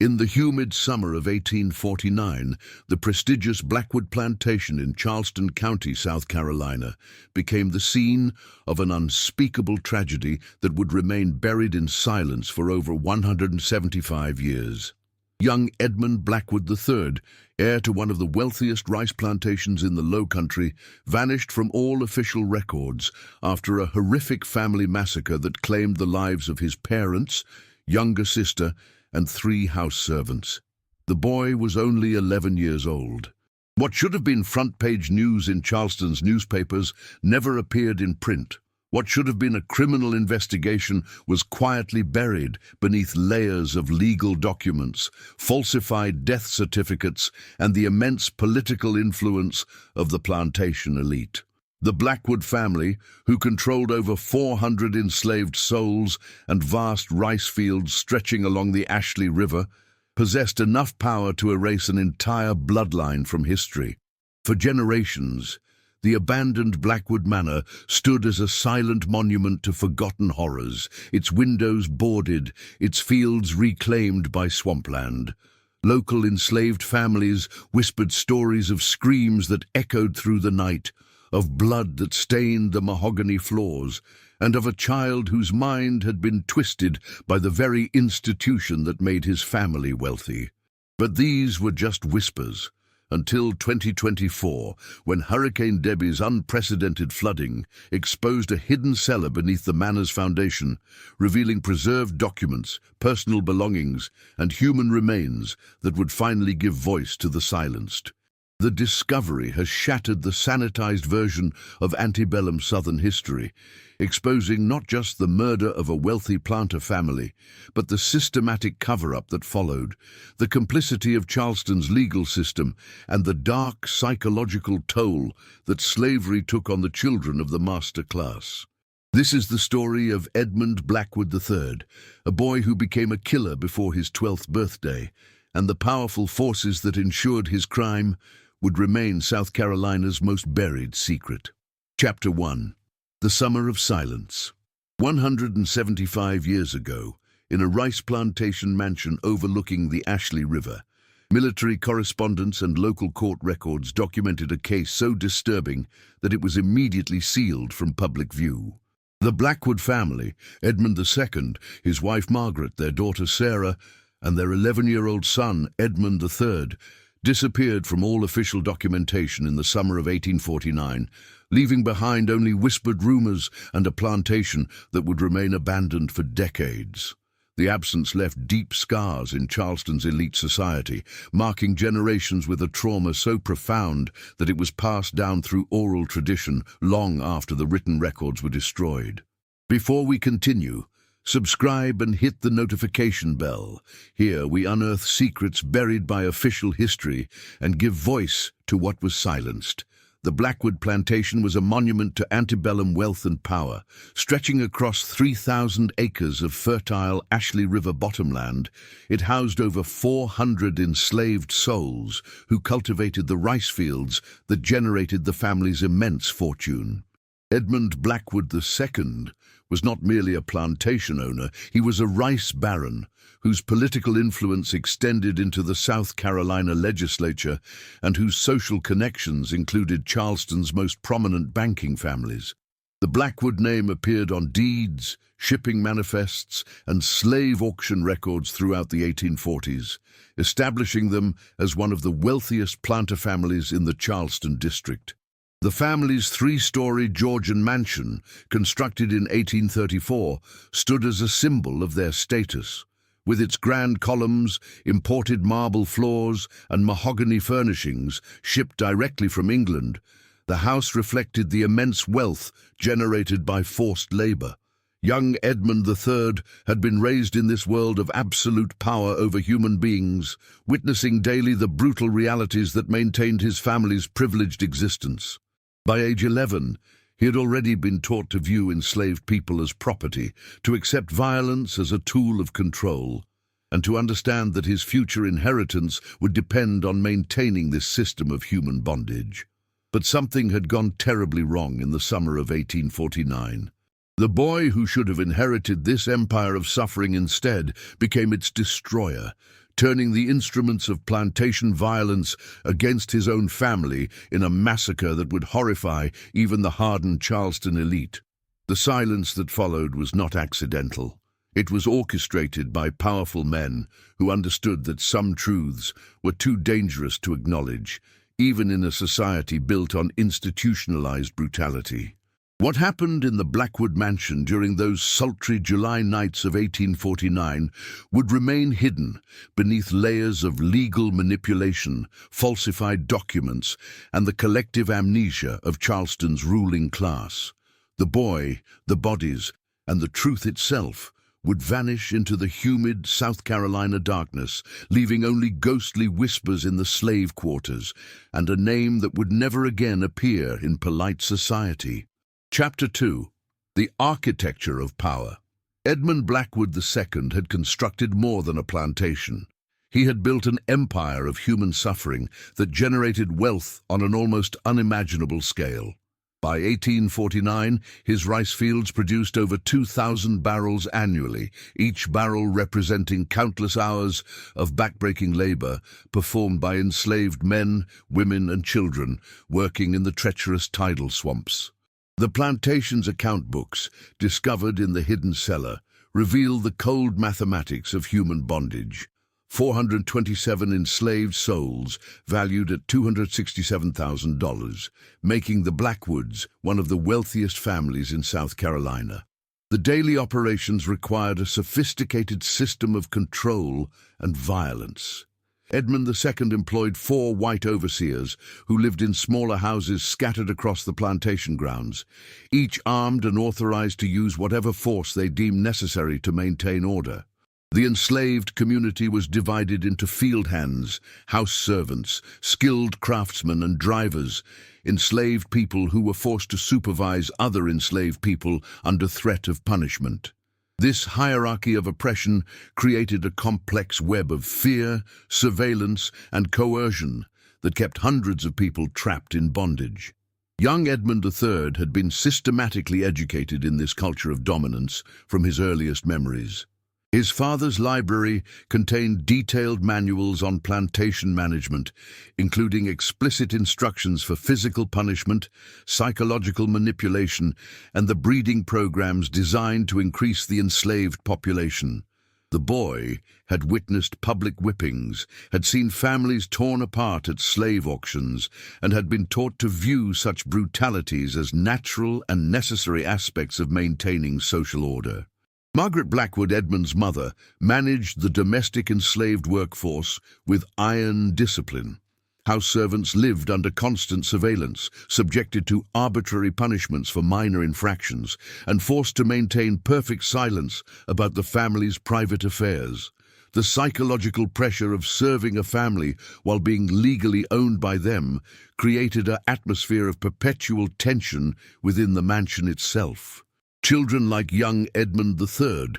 In the humid summer of 1849, the prestigious Blackwood Plantation in Charleston County, South Carolina, became the scene of an unspeakable tragedy that would remain buried in silence for over 175 years. Young Edmund Blackwood III, heir to one of the wealthiest rice plantations in the Low Country, vanished from all official records after a horrific family massacre that claimed the lives of his parents, younger sister, and 3 house servants. The boy was only 11 years old. What should have been front-page news in Charleston's newspapers never appeared in print. What should have been a criminal investigation was quietly buried beneath layers of legal documents, falsified death certificates, and the immense political influence of the plantation elite. The Blackwood family, who controlled over 400 enslaved souls and vast rice fields stretching along the Ashley River, possessed enough power to erase an entire bloodline from history. For generations, the abandoned Blackwood Manor stood as a silent monument to forgotten horrors, its windows boarded, its fields reclaimed by swampland. Local enslaved families whispered stories of screams that echoed through the night, of blood that stained the mahogany floors, and of a child whose mind had been twisted by the very institution that made his family wealthy. But these were just whispers, until 2024, when Hurricane Debbie's unprecedented flooding exposed a hidden cellar beneath the manor's foundation, revealing preserved documents, personal belongings, and human remains that would finally give voice to the silenced. The discovery has shattered the sanitized version of antebellum Southern history, exposing not just the murder of a wealthy planter family, but the systematic cover-up that followed, the complicity of Charleston's legal system, and the dark psychological toll that slavery took on the children of the master class. This is the story of Edmund Blackwood III, a boy who became a killer before his 12th birthday, and the powerful forces that ensured his crime would remain South Carolina's most buried secret. Chapter 1. The Summer of Silence. 175 years ago, in a rice plantation mansion overlooking the Ashley River, military correspondence and local court records documented a case so disturbing that it was immediately sealed from public view. The Blackwood family, Edmund II, his wife Margaret, their daughter Sarah, and their 11-year-old son, Edmund III, disappeared from all official documentation in the summer of 1849, leaving behind only whispered rumors and a plantation that would remain abandoned for decades. The absence left deep scars in Charleston's elite society, marking generations with a trauma so profound that it was passed down through oral tradition long after the written records were destroyed. Before we continue, subscribe and hit the notification bell. Here we unearth secrets buried by official history and give voice to what was silenced. The Blackwood Plantation was a monument to antebellum wealth and power. Stretching across 3,000 acres of fertile Ashley River bottomland, it housed over 400 enslaved souls who cultivated the rice fields that generated the family's immense fortune. Edmund Blackwood II was not merely a plantation owner, he was a rice baron whose political influence extended into the South Carolina legislature and whose social connections included Charleston's most prominent banking families. The Blackwood name appeared on deeds, shipping manifests, and slave auction records throughout the 1840s, establishing them as one of the wealthiest planter families in the Charleston district. The family's 3-story Georgian mansion, constructed in 1834, stood as a symbol of their status. With its grand columns, imported marble floors, and mahogany furnishings shipped directly from England, the house reflected the immense wealth generated by forced labor. Young Edmund III had been raised in this world of absolute power over human beings, witnessing daily the brutal realities that maintained his family's privileged existence. By age 11, he had already been taught to view enslaved people as property, to accept violence as a tool of control, and to understand that his future inheritance would depend on maintaining this system of human bondage. But something had gone terribly wrong in the summer of 1849. The boy who should have inherited this empire of suffering instead became its destroyer, turning the instruments of plantation violence against his own family in a massacre that would horrify even the hardened Charleston elite. The silence that followed was not accidental. It was orchestrated by powerful men who understood that some truths were too dangerous to acknowledge, even in a society built on institutionalized brutality. What happened in the Blackwood mansion during those sultry July nights of 1849 would remain hidden beneath layers of legal manipulation, falsified documents, and the collective amnesia of Charleston's ruling class. The boy, the bodies, and the truth itself would vanish into the humid South Carolina darkness, leaving only ghostly whispers in the slave quarters and a name that would never again appear in polite society. Chapter 2. The Architecture of Power. Edmund Blackwood II had constructed more than a plantation. He had built an empire of human suffering that generated wealth on an almost unimaginable scale. By 1849, his rice fields produced over 2,000 barrels annually, each barrel representing countless hours of backbreaking labor performed by enslaved men, women, and children working in the treacherous tidal swamps. The plantation's account books, discovered in the hidden cellar, reveal the cold mathematics of human bondage. 427 enslaved souls valued at $267,000, making the Blackwoods one of the wealthiest families in South Carolina. The daily operations required a sophisticated system of control and violence. Edmund II employed 4 white overseers who lived in smaller houses scattered across the plantation grounds, each armed and authorized to use whatever force they deemed necessary to maintain order. The enslaved community was divided into field hands, house servants, skilled craftsmen and drivers, enslaved people who were forced to supervise other enslaved people under threat of punishment. This hierarchy of oppression created a complex web of fear, surveillance, and coercion that kept hundreds of people trapped in bondage. Young Edmund III had been systematically educated in this culture of dominance from his earliest memories. His father's library contained detailed manuals on plantation management, including explicit instructions for physical punishment, psychological manipulation, and the breeding programs designed to increase the enslaved population. The boy had witnessed public whippings, had seen families torn apart at slave auctions, and had been taught to view such brutalities as natural and necessary aspects of maintaining social order. Margaret Blackwood, Edmund's mother, managed the domestic enslaved workforce with iron discipline. House servants lived under constant surveillance, subjected to arbitrary punishments for minor infractions, and forced to maintain perfect silence about the family's private affairs. The psychological pressure of serving a family while being legally owned by them created an atmosphere of perpetual tension within the mansion itself. Children like young Edmund III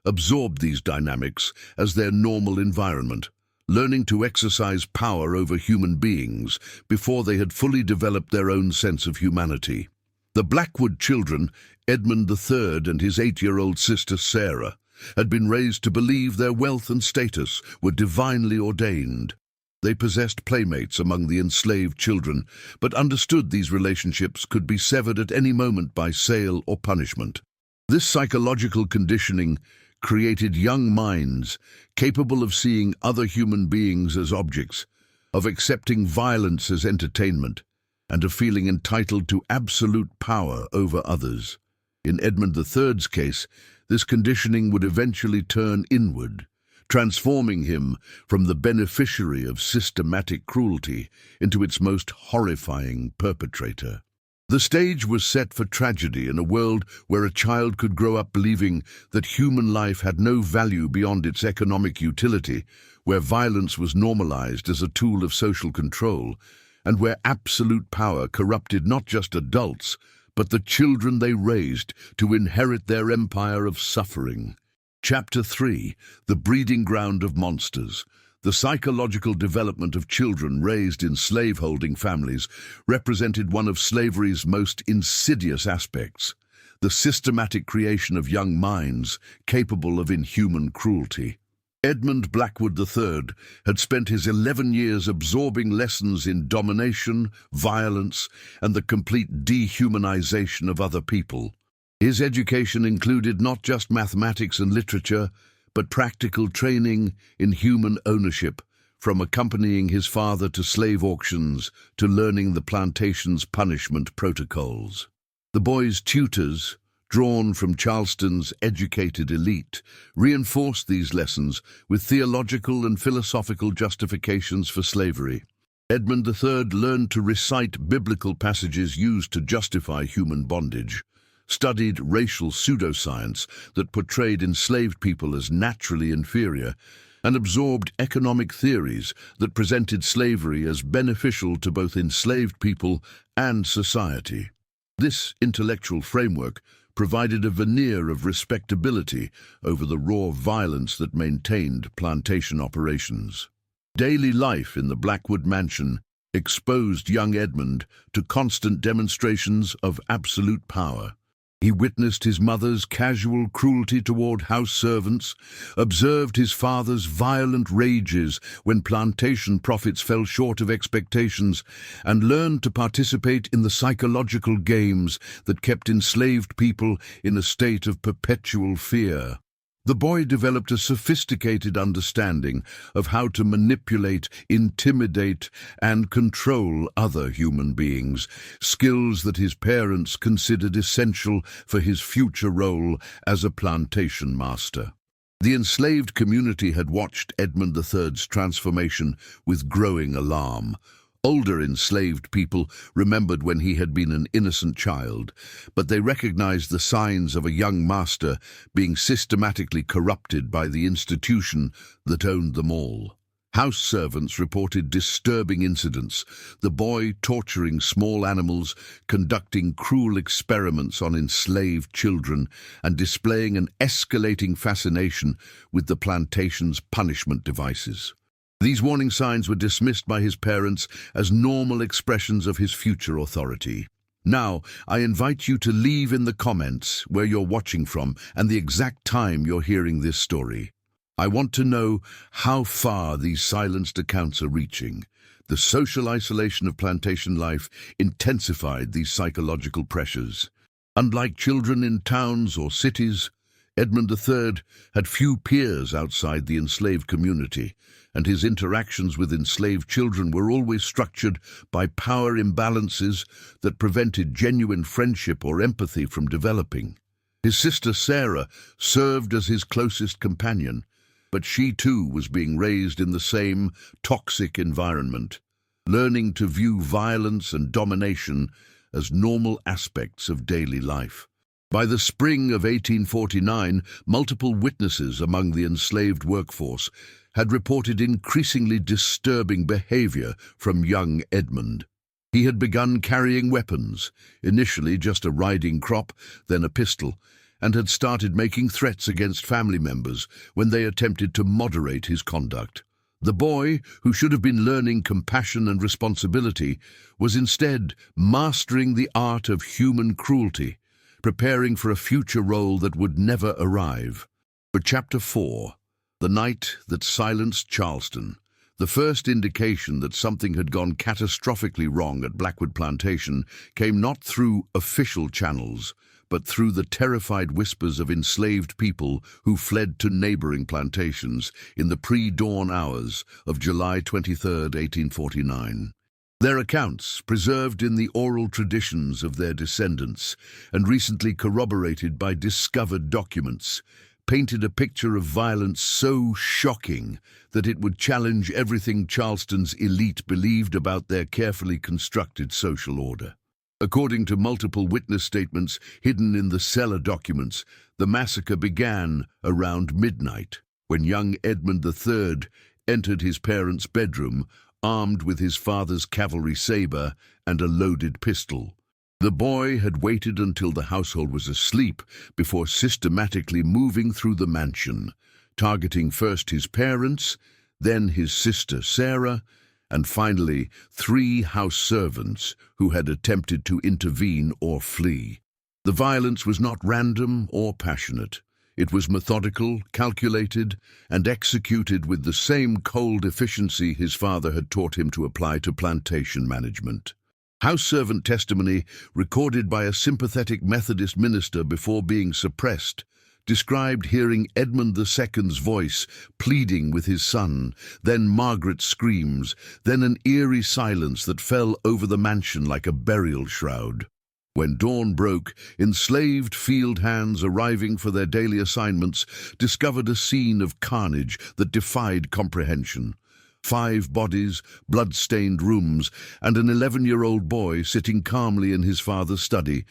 absorbed these dynamics as their normal environment, learning to exercise power over human beings before they had fully developed their own sense of humanity. The Blackwood children, Edmund III and his 8-year-old sister Sarah, had been raised to believe their wealth and status were divinely ordained. They possessed playmates among the enslaved children, but understood these relationships could be severed at any moment by sale or punishment. This psychological conditioning created young minds capable of seeing other human beings as objects, of accepting violence as entertainment, and of feeling entitled to absolute power over others. In Edmund III's case, this conditioning would eventually turn inward, transforming him from the beneficiary of systematic cruelty into its most horrifying perpetrator. The stage was set for tragedy in a world where a child could grow up believing that human life had no value beyond its economic utility, where violence was normalized as a tool of social control, and where absolute power corrupted not just adults, but the children they raised to inherit their empire of suffering. Chapter 3. The Breeding Ground of Monsters. The psychological development of children raised in slaveholding families represented one of slavery's most insidious aspects, the systematic creation of young minds capable of inhuman cruelty. Edmund Blackwood III had spent his 11 years absorbing lessons in domination, violence, and the complete dehumanization of other people. His education included not just mathematics and literature, but practical training in human ownership, from accompanying his father to slave auctions to learning the plantation's punishment protocols. The boy's tutors, drawn from Charleston's educated elite, reinforced these lessons with theological and philosophical justifications for slavery. Edmund III learned to recite biblical passages used to justify human bondage, studied racial pseudoscience that portrayed enslaved people as naturally inferior, and absorbed economic theories that presented slavery as beneficial to both enslaved people and society. This intellectual framework provided a veneer of respectability over the raw violence that maintained plantation operations. Daily life in the Blackwood mansion exposed young Edmund to constant demonstrations of absolute power. He witnessed his mother's casual cruelty toward house servants, observed his father's violent rages when plantation profits fell short of expectations, and learned to participate in the psychological games that kept enslaved people in a state of perpetual fear. The boy developed a sophisticated understanding of how to manipulate, intimidate, and control other human beings, skills that his parents considered essential for his future role as a plantation master. The enslaved community had watched Edmund III's transformation with growing alarm. Older enslaved people remembered when he had been an innocent child, but they recognized the signs of a young master being systematically corrupted by the institution that owned them all. House servants reported disturbing incidents, the boy torturing small animals, conducting cruel experiments on enslaved children, and displaying an escalating fascination with the plantation's punishment devices. These warning signs were dismissed by his parents as normal expressions of his future authority. Now, I invite you to leave in the comments where you're watching from and the exact time you're hearing this story. I want to know how far these silenced accounts are reaching. The social isolation of plantation life intensified these psychological pressures. Unlike children in towns or cities, Edmund III had few peers outside the enslaved community, and his interactions with enslaved children were always structured by power imbalances that prevented genuine friendship or empathy from developing. His sister Sarah served as his closest companion, but she too was being raised in the same toxic environment, learning to view violence and domination as normal aspects of daily life. By the spring of 1849, multiple witnesses among the enslaved workforce had reported increasingly disturbing behavior from young Edmund. He had begun carrying weapons, initially just a riding crop, then a pistol, and had started making threats against family members when they attempted to moderate his conduct. The boy, who should have been learning compassion and responsibility, was instead mastering the art of human cruelty, preparing for a future role that would never arrive. For Chapter 4, The Night That Silenced Charleston, the first indication that something had gone catastrophically wrong at Blackwood Plantation came not through official channels, but through the terrified whispers of enslaved people who fled to neighboring plantations in the pre-dawn hours of July 23, 1849. Their accounts, preserved in the oral traditions of their descendants and recently corroborated by discovered documents, painted a picture of violence so shocking that it would challenge everything Charleston's elite believed about their carefully constructed social order. According to multiple witness statements hidden in the cellar documents, the massacre began around midnight, when young Edmund III entered his parents' bedroom, armed with his father's cavalry saber and a loaded pistol. The boy had waited until the household was asleep before systematically moving through the mansion, targeting first his parents, then his sister Sarah, and finally 3 house servants who had attempted to intervene or flee. The violence was not random or passionate. It was methodical, calculated, and executed with the same cold efficiency his father had taught him to apply to plantation management. House servant testimony, recorded by a sympathetic Methodist minister before being suppressed, described hearing Edmund II's voice pleading with his son, then Margaret's screams, then an eerie silence that fell over the mansion like a burial shroud. When dawn broke, enslaved field hands arriving for their daily assignments discovered a scene of carnage that defied comprehension. 5 bodies, blood-stained rooms, and an 11-year-old boy sitting calmly in his father's study,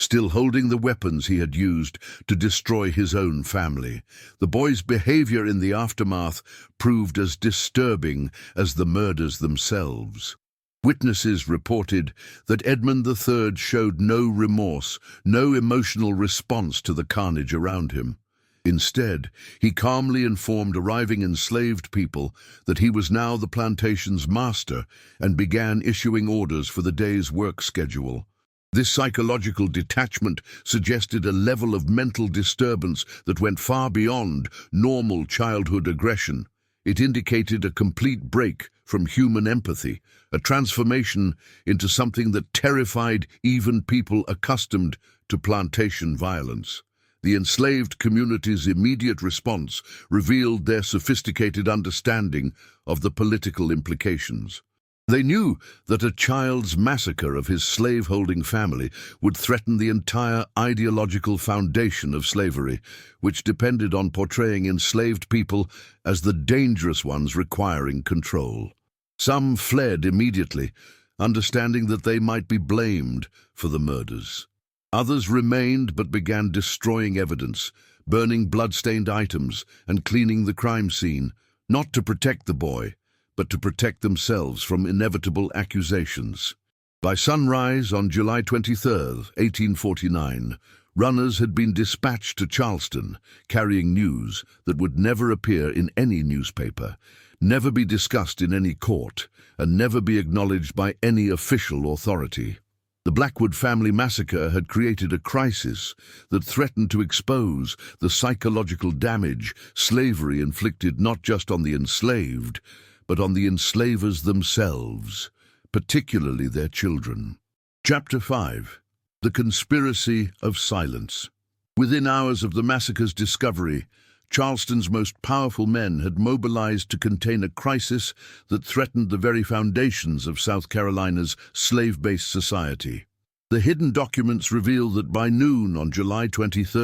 still holding the weapons he had used to destroy his own family. The boy's behavior in the aftermath proved as disturbing as the murders themselves. Witnesses reported that Edmund III showed no remorse, no emotional response to the carnage around him. Instead, he calmly informed arriving enslaved people that he was now the plantation's master and began issuing orders for the day's work schedule. This psychological detachment suggested a level of mental disturbance that went far beyond normal childhood aggression. It indicated a complete break from human empathy, a transformation into something that terrified even people accustomed to plantation violence. The enslaved community's immediate response revealed their sophisticated understanding of the political implications. They knew that a child's massacre of his slave-holding family would threaten the entire ideological foundation of slavery, which depended on portraying enslaved people as the dangerous ones requiring control. Some fled immediately, understanding that they might be blamed for the murders. Others remained but began destroying evidence, burning blood-stained items and cleaning the crime scene, not to protect the boy, but to protect themselves from inevitable accusations. By sunrise on July 23, 1849, runners had been dispatched to Charleston, carrying news that would never appear in any newspaper, never be discussed in any court, and never be acknowledged by any official authority. The Blackwood family massacre had created a crisis that threatened to expose the psychological damage slavery inflicted not just on the enslaved, but on the enslavers themselves, particularly their children. Chapter 5. The Conspiracy of Silence. Within hours of the massacre's discovery, Charleston's most powerful men had mobilized to contain a crisis that threatened the very foundations of South Carolina's slave-based society. The hidden documents reveal that by noon on July 23,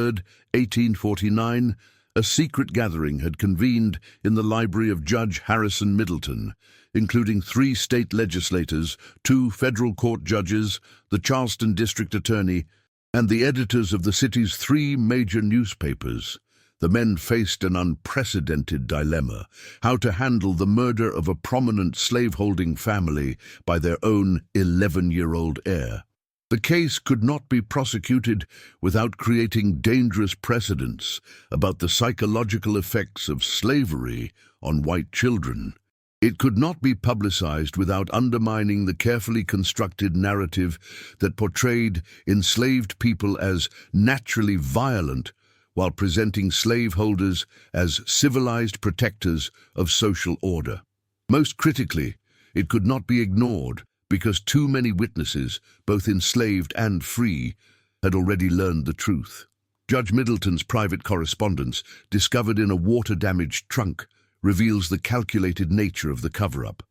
1849, a secret gathering had convened in the library of Judge Harrison Middleton, including 3 state legislators, 2 federal court judges, the Charleston district attorney, and the editors of the city's 3 major newspapers. The men faced an unprecedented dilemma: how to handle the murder of a prominent slaveholding family by their own 11-year-old heir. The case could not be prosecuted without creating dangerous precedents about the psychological effects of slavery on white children. It could not be publicized without undermining the carefully constructed narrative that portrayed enslaved people as naturally violent while presenting slaveholders as civilized protectors of social order. Most critically, it could not be ignored because too many witnesses, both enslaved and free, had already learned the truth. Judge Middleton's private correspondence, discovered in a water-damaged trunk, reveals the calculated nature of the cover-up.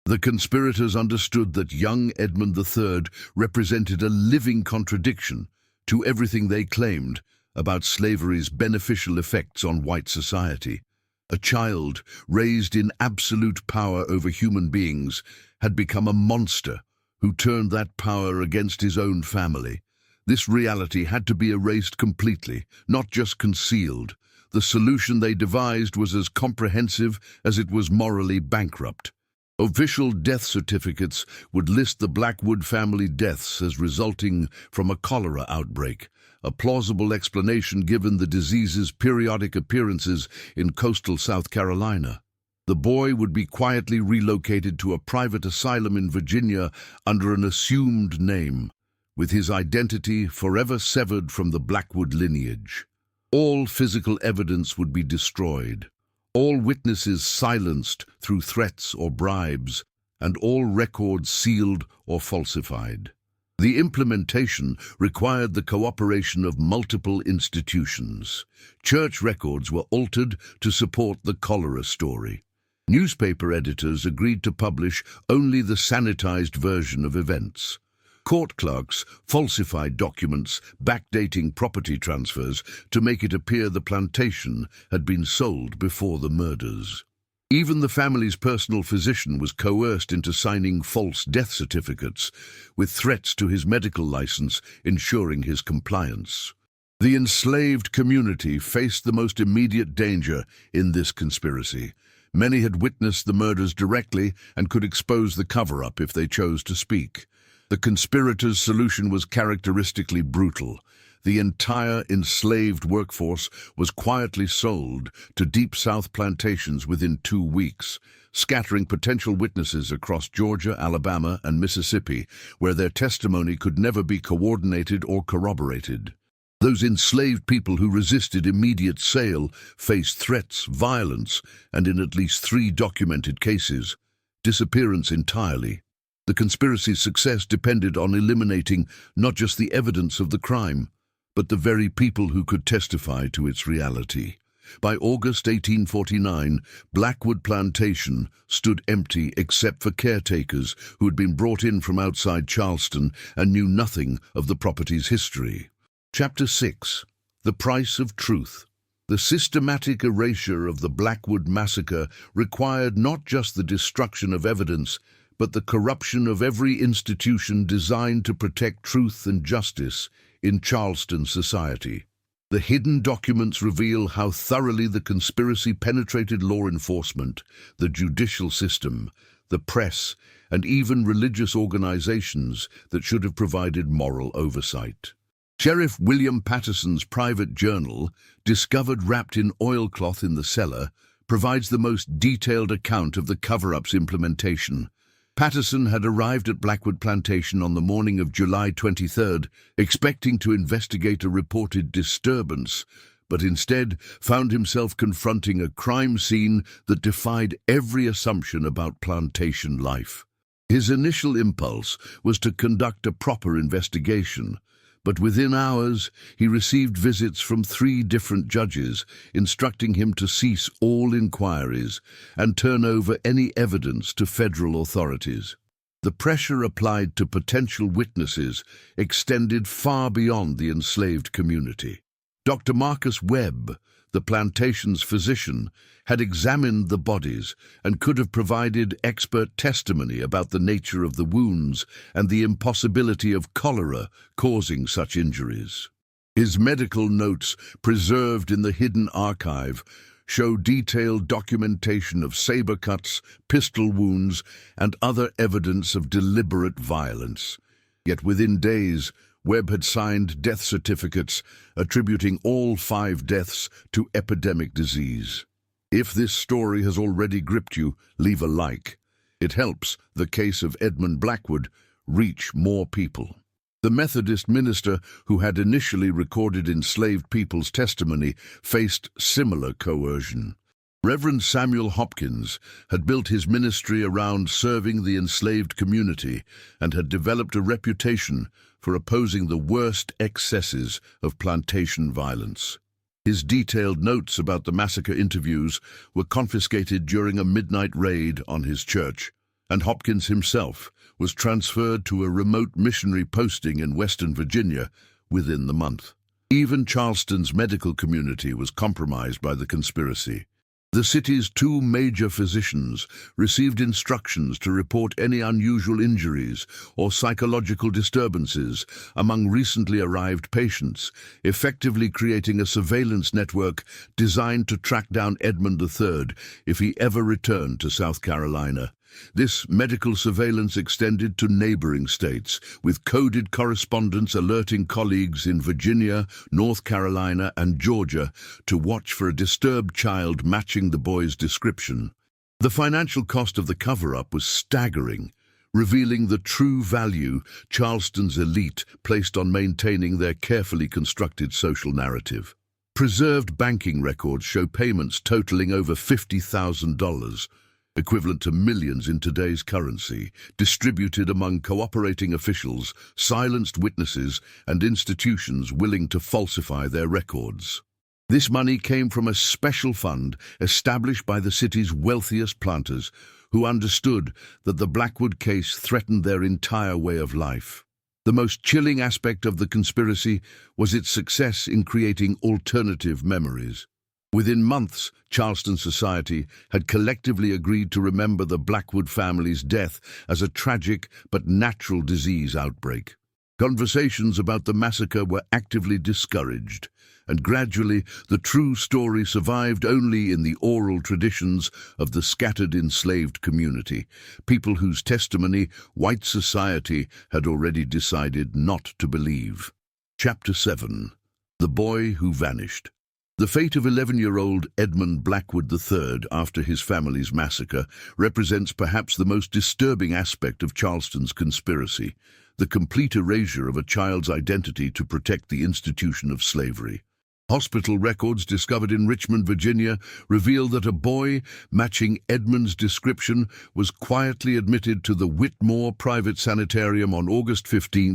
The conspirators understood that young Edmund III represented a living contradiction to everything they claimed about slavery's beneficial effects on white society. A child raised in absolute power over human beings had become a monster who turned that power against his own family. This reality had to be erased completely, not just concealed. The solution they devised was as comprehensive as it was morally bankrupt. Official death certificates would list the Blackwood family deaths as resulting from a cholera outbreak, a plausible explanation given the disease's periodic appearances in coastal South Carolina. The boy would be quietly relocated to a private asylum in Virginia under an assumed name, with his identity forever severed from the Blackwood lineage. All physical evidence would be destroyed, all witnesses silenced through threats or bribes, and all records sealed or falsified. The implementation required the cooperation of multiple institutions. Church records were altered to support the cholera story. Newspaper editors agreed to publish only the sanitized version of events. Court clerks falsified documents backdating property transfers to make it appear the plantation had been sold before the murders. Even the family's personal physician was coerced into signing false death certificates, with threats to his medical license ensuring his compliance. The enslaved community faced the most immediate danger in this conspiracy. Many had witnessed the murders directly and could expose the cover-up if they chose to speak. The conspirators' solution was characteristically brutal. The entire enslaved workforce was quietly sold to Deep South plantations within 2 weeks, scattering potential witnesses across Georgia, Alabama, and Mississippi, where their testimony could never be coordinated or corroborated. Those enslaved people who resisted immediate sale faced threats, violence, and in at least 3 documented cases, disappearance entirely. The conspiracy's success depended on eliminating not just the evidence of the crime, but the very people who could testify to its reality. By August 1849, Blackwood Plantation stood empty except for caretakers who had been brought in from outside Charleston and knew nothing of the property's history. Chapter 6. The Price of Truth. The systematic erasure of the Blackwood Massacre required not just the destruction of evidence, but the corruption of every institution designed to protect truth and justice in Charleston society. The hidden documents reveal how thoroughly the conspiracy penetrated law enforcement, the judicial system, the press, and even religious organizations that should have provided moral oversight. Sheriff William Patterson's private journal, discovered wrapped in oilcloth in the cellar, provides the most detailed account of the cover-up's implementation. Patterson had arrived at Blackwood Plantation on the morning of July 23rd, expecting to investigate a reported disturbance, but instead found himself confronting a crime scene that defied every assumption about plantation life. His initial impulse was to conduct a proper investigation, but within hours he received visits from 3 different judges instructing him to cease all inquiries and turn over any evidence to federal authorities. The pressure applied to potential witnesses extended far beyond the enslaved community. Dr. Marcus Webb, the plantation's physician, had examined the bodies and could have provided expert testimony about the nature of the wounds and the impossibility of cholera causing such injuries. His medical notes, preserved in the hidden archive, show detailed documentation of saber cuts, pistol wounds, and other evidence of deliberate violence. Yet within days, Webb had signed death certificates attributing all 5 deaths to epidemic disease. If this story has already gripped you, leave a like. It helps the case of Edmund Blackwood reach more people. The Methodist minister who had initially recorded enslaved people's testimony faced similar coercion. Reverend Samuel Hopkins had built his ministry around serving the enslaved community and had developed a reputation for opposing the worst excesses of plantation violence. His detailed notes about the massacre interviews were confiscated during a midnight raid on his church, and Hopkins himself was transferred to a remote missionary posting in Western Virginia within the month. Even Charleston's medical community was compromised by the conspiracy. The city's 2 major physicians received instructions to report any unusual injuries or psychological disturbances among recently arrived patients, effectively creating a surveillance network designed to track down Edmund III if he ever returned to South Carolina. This medical surveillance extended to neighboring states, with coded correspondence alerting colleagues in Virginia, North Carolina, and Georgia to watch for a disturbed child matching the boy's description. The financial cost of the cover-up was staggering, revealing the true value Charleston's elite placed on maintaining their carefully constructed social narrative. Preserved banking records show payments totaling over $50,000, equivalent to millions in today's currency, distributed among cooperating officials, silenced witnesses, and institutions willing to falsify their records. This money came from a special fund established by the city's wealthiest planters, who understood that the Blackwood case threatened their entire way of life. The most chilling aspect of the conspiracy was its success in creating alternative memories. Within months, Charleston society had collectively agreed to remember the Blackwood family's death as a tragic but natural disease outbreak. Conversations about the massacre were actively discouraged, and gradually the true story survived only in the oral traditions of the scattered enslaved community, people whose testimony white society had already decided not to believe. Chapter 7. The Boy Who Vanished. The fate of 11-year-old Edmund Blackwood III after his family's massacre represents perhaps the most disturbing aspect of Charleston's conspiracy, the complete erasure of a child's identity to protect the institution of slavery. Hospital records discovered in Richmond, Virginia, reveal that a boy matching Edmund's description was quietly admitted to the Whitmore Private Sanitarium on August 15,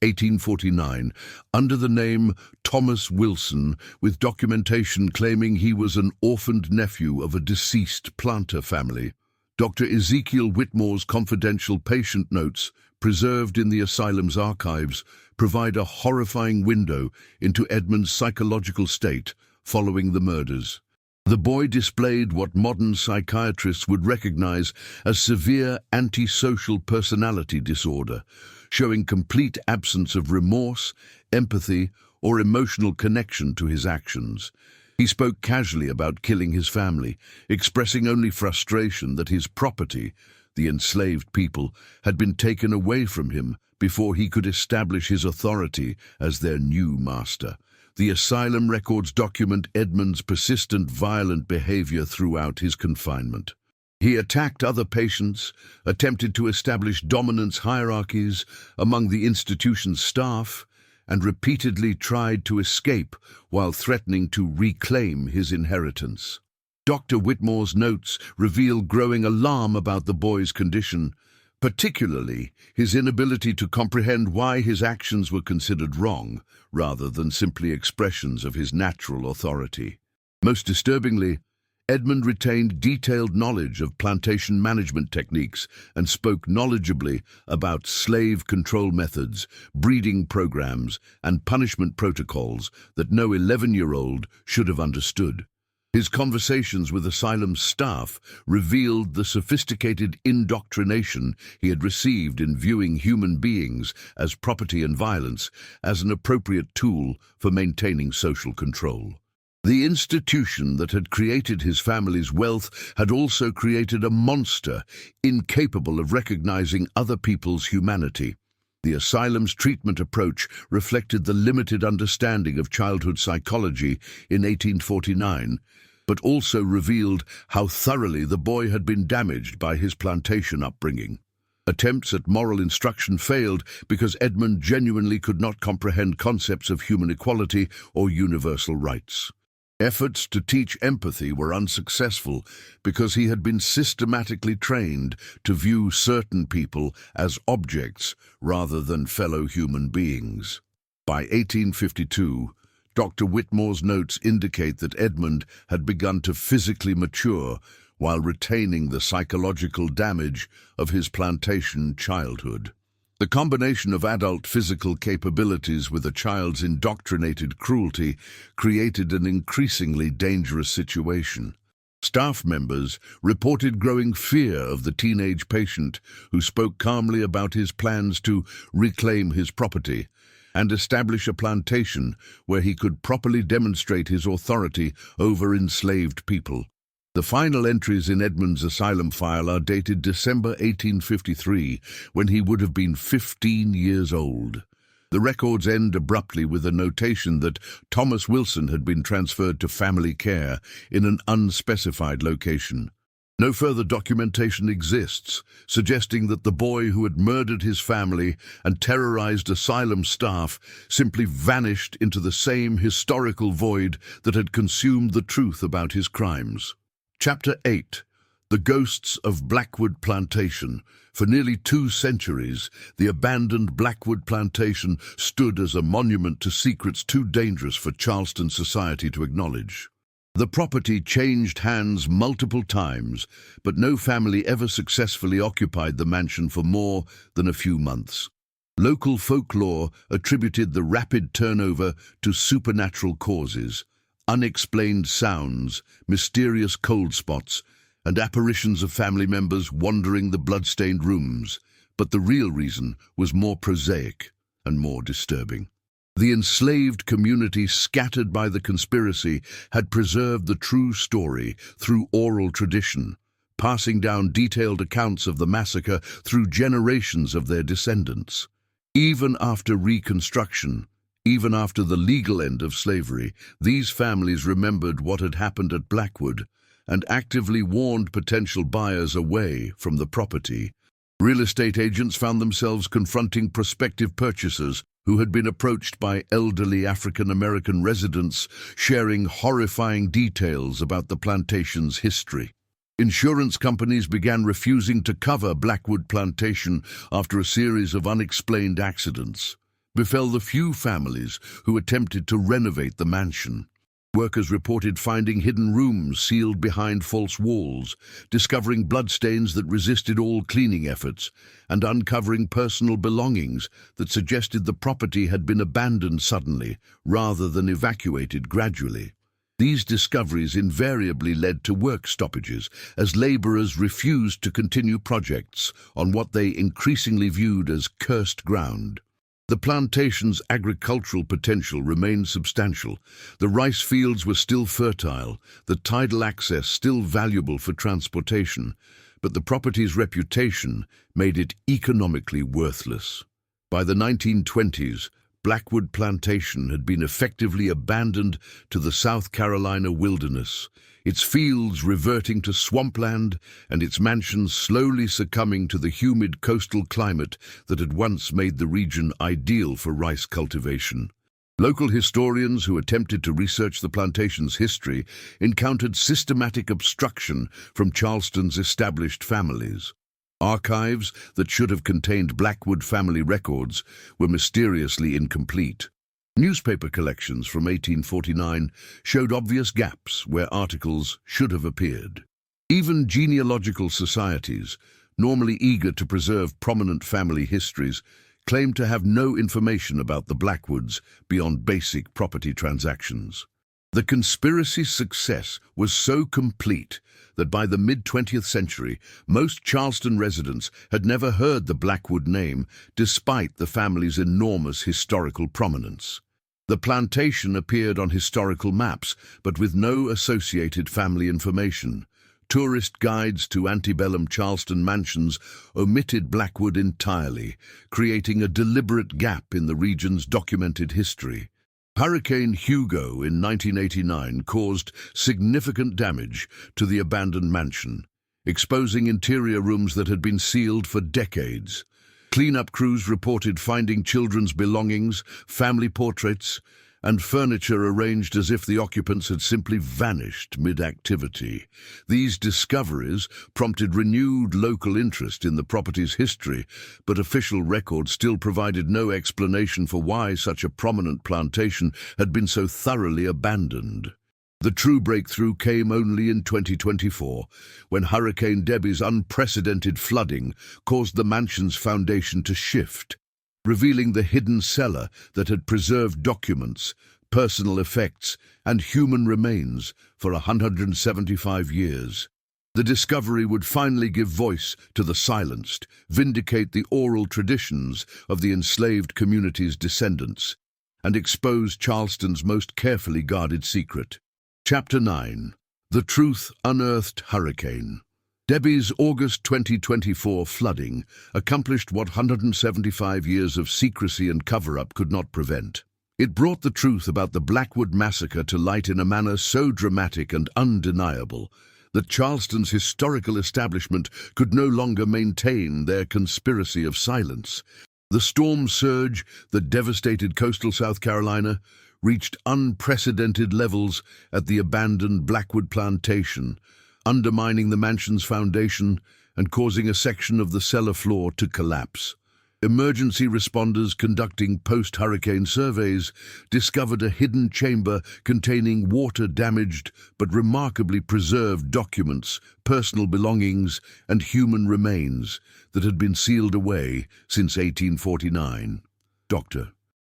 1849, under the name Thomas Wilson, with documentation claiming he was an orphaned nephew of a deceased planter family. Dr. Ezekiel Whitmore's confidential patient notes, preserved in the asylum's archives, provide a horrifying window into Edmund's psychological state following the murders. The boy displayed what modern psychiatrists would recognize as severe antisocial personality disorder, showing complete absence of remorse, empathy, or emotional connection to his actions. He spoke casually about killing his family, expressing only frustration that his property, the enslaved people, had been taken away from him before he could establish his authority as their new master. The asylum records document Edmund's persistent violent behavior throughout his confinement. He attacked other patients, attempted to establish dominance hierarchies among the institution's staff, and repeatedly tried to escape while threatening to reclaim his inheritance. Dr. Whitmore's notes reveal growing alarm about the boy's condition, particularly his inability to comprehend why his actions were considered wrong, rather than simply expressions of his natural authority. Most disturbingly, Edmund retained detailed knowledge of plantation management techniques and spoke knowledgeably about slave control methods, breeding programs, and punishment protocols that no 11-year-old should have understood. His conversations with asylum staff revealed the sophisticated indoctrination he had received in viewing human beings as property and violence as an appropriate tool for maintaining social control. The institution that had created his family's wealth had also created a monster incapable of recognizing other people's humanity. The asylum's treatment approach reflected the limited understanding of childhood psychology in 1849, but also revealed how thoroughly the boy had been damaged by his plantation upbringing. Attempts at moral instruction failed because Edmund genuinely could not comprehend concepts of human equality or universal rights. Efforts to teach empathy were unsuccessful because he had been systematically trained to view certain people as objects rather than fellow human beings. By 1852, Dr. Whitmore's notes indicate that Edmund had begun to physically mature while retaining the psychological damage of his plantation childhood. The combination of adult physical capabilities with a child's indoctrinated cruelty created an increasingly dangerous situation. Staff members reported growing fear of the teenage patient, who spoke calmly about his plans to reclaim his property and establish a plantation where he could properly demonstrate his authority over enslaved people. The final entries in Edmund's asylum file are dated December 1853, when he would have been 15 years old. The records end abruptly with a notation that Thomas Wilson had been transferred to family care in an unspecified location. No further documentation exists, suggesting that the boy who had murdered his family and terrorized asylum staff simply vanished into the same historical void that had consumed the truth about his crimes. Chapter 8. The Ghosts of Blackwood Plantation. For nearly 2 centuries, the abandoned Blackwood Plantation stood as a monument to secrets too dangerous for Charleston society to acknowledge. The property changed hands multiple times, but no family ever successfully occupied the mansion for more than a few months. Local folklore attributed the rapid turnover to supernatural causes, unexplained sounds, mysterious cold spots, and apparitions of family members wandering the blood-stained rooms. But the real reason was more prosaic and more disturbing. The enslaved community scattered by the conspiracy had preserved the true story through oral tradition, passing down detailed accounts of the massacre through generations of their descendants. Even after Reconstruction, even after the legal end of slavery, these families remembered what had happened at Blackwood and actively warned potential buyers away from the property. Real estate agents found themselves confronting prospective purchasers who had been approached by elderly African-American residents sharing horrifying details about the plantation's history. Insurance companies began refusing to cover Blackwood Plantation after a series of unexplained accidents befell the few families who attempted to renovate the mansion. Workers reported finding hidden rooms sealed behind false walls, discovering bloodstains that resisted all cleaning efforts, and uncovering personal belongings that suggested the property had been abandoned suddenly rather than evacuated gradually. These discoveries invariably led to work stoppages as laborers refused to continue projects on what they increasingly viewed as cursed ground. The plantation's agricultural potential remained substantial. The rice fields were still fertile, the tidal access still valuable for transportation, but the property's reputation made it economically worthless. By the 1920s, Blackwood Plantation had been effectively abandoned to the South Carolina wilderness, its fields reverting to swampland and its mansions slowly succumbing to the humid coastal climate that had once made the region ideal for rice cultivation. Local historians who attempted to research the plantation's history encountered systematic obstruction from Charleston's established families. Archives that should have contained Blackwood family records were mysteriously incomplete. Newspaper collections from 1849 showed obvious gaps where articles should have appeared. Even genealogical societies, normally eager to preserve prominent family histories, claimed to have no information about the Blackwoods beyond basic property transactions. The conspiracy's success was so complete that by the mid-20th century, most Charleston residents had never heard the Blackwood name, despite the family's enormous historical prominence. The plantation appeared on historical maps, but with no associated family information. Tourist guides to antebellum Charleston mansions omitted Blackwood entirely, creating a deliberate gap in the region's documented history. Hurricane Hugo in 1989 caused significant damage to the abandoned mansion, exposing interior rooms that had been sealed for decades. Cleanup crews reported finding children's belongings, family portraits, and furniture arranged as if the occupants had simply vanished mid-activity. These discoveries prompted renewed local interest in the property's history, but official records still provided no explanation for why such a prominent plantation had been so thoroughly abandoned. The true breakthrough came only in 2024, when Hurricane Debbie's unprecedented flooding caused the mansion's foundation to shift, revealing the hidden cellar that had preserved documents, personal effects, and human remains for 175 years. The discovery would finally give voice to the silenced, vindicate the oral traditions of the enslaved community's descendants, and expose Charleston's most carefully guarded secret. Chapter 9. The Truth Unearthed Hurricane. Debbie's August 2024 flooding accomplished what 175 years of secrecy and cover-up could not prevent. It brought the truth about the Blackwood massacre to light in a manner so dramatic and undeniable that Charleston's historical establishment could no longer maintain their conspiracy of silence. The storm surge that devastated coastal South Carolina reached unprecedented levels at the abandoned Blackwood plantation, undermining the mansion's foundation and causing a section of the cellar floor to collapse. Emergency responders conducting post-hurricane surveys discovered a hidden chamber containing water-damaged but remarkably preserved documents, personal belongings, and human remains that had been sealed away since 1849. Dr.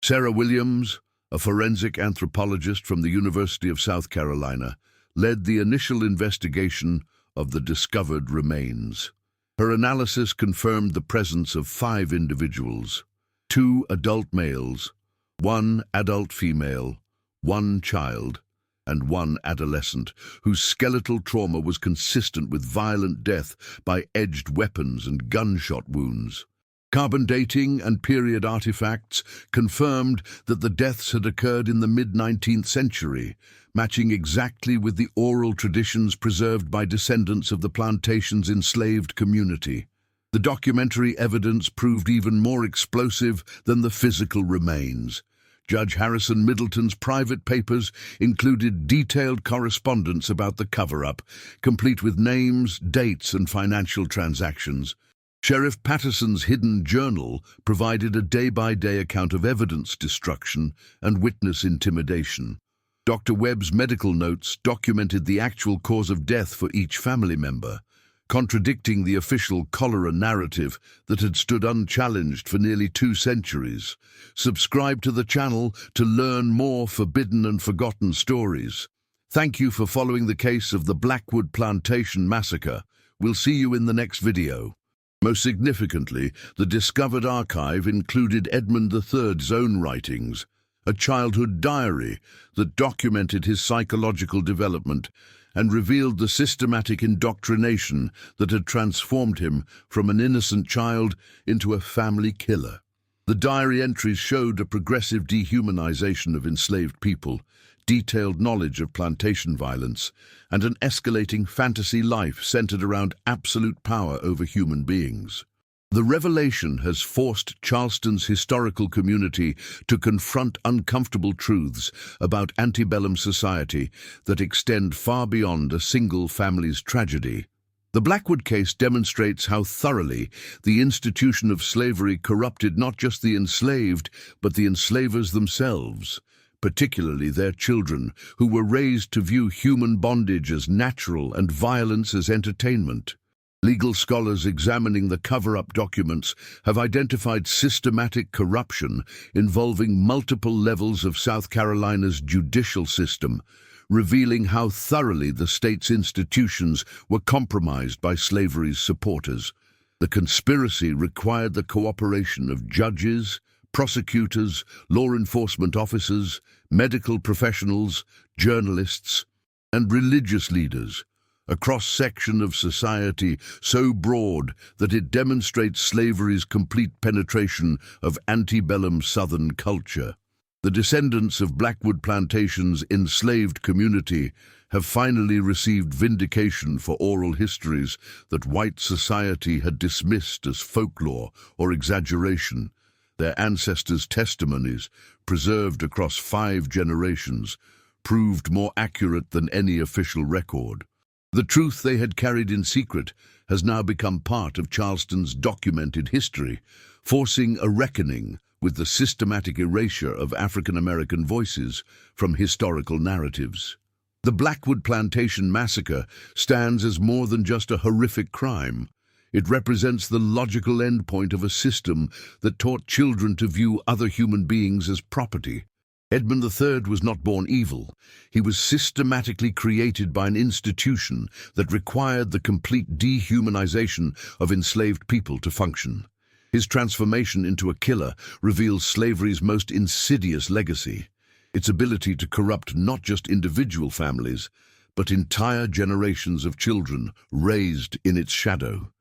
Sarah Williams, a forensic anthropologist from the University of South Carolina, led the initial investigation of the discovered remains. Her analysis confirmed the presence of 5 individuals, 2 adult males, 1 adult female, 1 child, and 1 adolescent, whose skeletal trauma was consistent with violent death by edged weapons and gunshot wounds. Carbon dating and period artifacts confirmed that the deaths had occurred in the mid-19th century, matching exactly with the oral traditions preserved by descendants of the plantation's enslaved community. The documentary evidence proved even more explosive than the physical remains. Judge Harrison Middleton's private papers included detailed correspondence about the cover-up, complete with names, dates, and financial transactions. Sheriff Patterson's hidden journal provided a day-by-day account of evidence destruction and witness intimidation. Dr. Webb's medical notes documented the actual cause of death for each family member, contradicting the official cholera narrative that had stood unchallenged for nearly 2 centuries. Subscribe to the channel to learn more forbidden and forgotten stories. Thank you for following the case of the Blackwood Plantation Massacre. We'll see you in the next video. Most significantly, the discovered archive included Edmund III's own writings, a childhood diary that documented his psychological development and revealed the systematic indoctrination that had transformed him from an innocent child into a family killer. The diary entries showed a progressive dehumanization of enslaved people, detailed knowledge of plantation violence, and an escalating fantasy life centered around absolute power over human beings. The revelation has forced Charleston's historical community to confront uncomfortable truths about antebellum society that extend far beyond a single family's tragedy. The Blackwood case demonstrates how thoroughly the institution of slavery corrupted not just the enslaved, but the enslavers themselves, particularly their children, who were raised to view human bondage as natural and violence as entertainment. Legal scholars examining the cover-up documents have identified systematic corruption involving multiple levels of South Carolina's judicial system, revealing how thoroughly the state's institutions were compromised by slavery's supporters. The conspiracy required the cooperation of judges, prosecutors, law enforcement officers, medical professionals, journalists, and religious leaders, a cross-section of society so broad that it demonstrates slavery's complete penetration of antebellum Southern culture. The descendants of Blackwood Plantation's enslaved community have finally received vindication for oral histories that white society had dismissed as folklore or exaggeration. Their ancestors' testimonies, preserved across 5 generations, proved more accurate than any official record. The truth they had carried in secret has now become part of Charleston's documented history, forcing a reckoning with the systematic erasure of African American voices from historical narratives. The Blackwood Plantation Massacre stands as more than just a horrific crime. It represents the logical endpoint of a system that taught children to view other human beings as property. Edmund III was not born evil. He was systematically created by an institution that required the complete dehumanization of enslaved people to function. His transformation into a killer reveals slavery's most insidious legacy, its ability to corrupt not just individual families, but entire generations of children raised in its shadow.